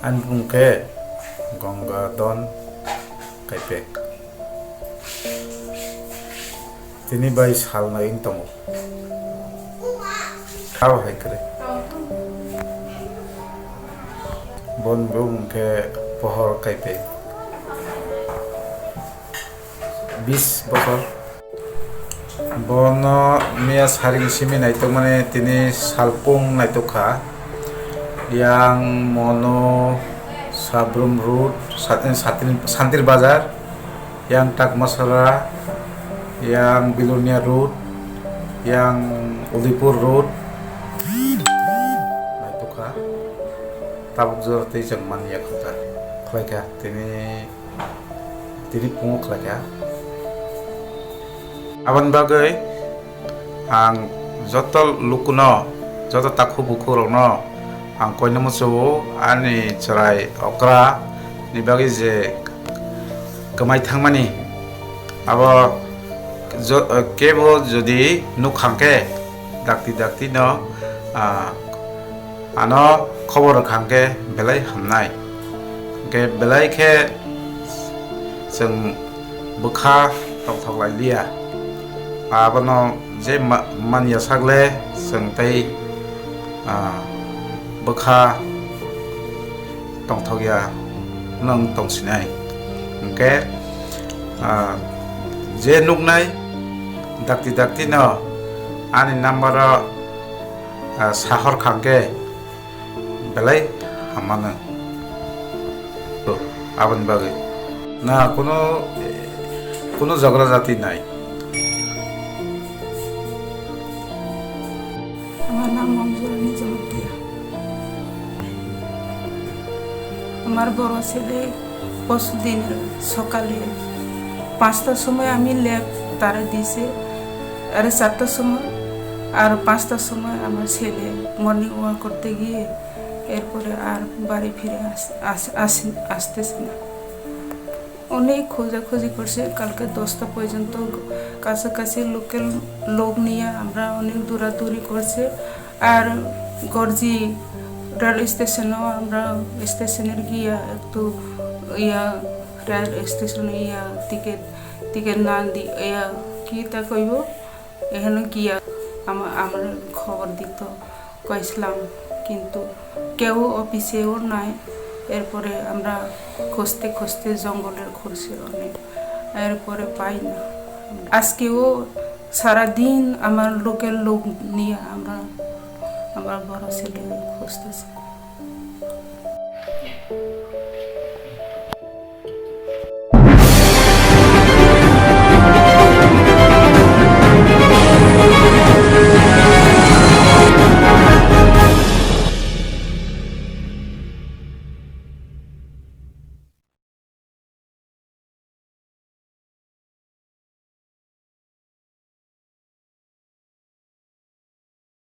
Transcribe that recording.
Anbungke Gongga Don Kaipeng Tini bai sal na ing tomo Kau hai kare Bon bungke Pohor Kaipeng 20 বছর বন মিয়া সারিং সিমি নাইতো মানে তিনি সালপুং নাইতো খা yang mono Sabrum Road Shantirbazar yang Takmasara yang Bilunia Road yang Udipur Road nah itu kah tabuk jor tei jang man ya kota khlaka tini pungo khlaka aban bagai ang jotol lukuno joto takhu bukurokno ang koy namo so ani charai okra ni bagi je kamai thangmani abo kebo jodi nukhangke dakti no ano khobor khangke belai hamnai ke belai khe jeng bukha tok lai lia abono je man ya sagle jeng tei bukha tong thogya nang tong sinai ke je nuknai dakti no ani number sahor khangke belai hamana to aban bagai na kono jagra jati নাই আমার নাম আমার বড় ছেলে পরশুদিন সকালে 5টার সময় আমি ল্যাব তারা দিয়েছে আর 4টার সময় আর 5টার সময় আমার ছেলে মর্নিং ওয়াক করতে গিয়ে এরপরে আর বাড়ি ফিরে আসতেছে না অনেক খোঁজাখুঁজি করছে কালকে 10টা পর্যন্ত কাছাকাছি লোক নিয়ে আমরা অনেক দৌড়াদৌড়ি করছে আর গর্জি রেল স্টেশনও আমরা স্টেশনের গিয়া একটু রেল স্টেশনে টিকেট না দি কি তা কইব এখানে গিয়া আমার খবর দিত কইছিলাম কিন্তু কেউ অফিসেও নাই এরপরে আমরা খুঁজতে জঙ্গলের খুঁজছে অনেক এরপরে পাই না আজকেও সারাদিন আমার লোকের লোক নিয়ে আমরা আমার বড় ছেলে খুঁজতেছি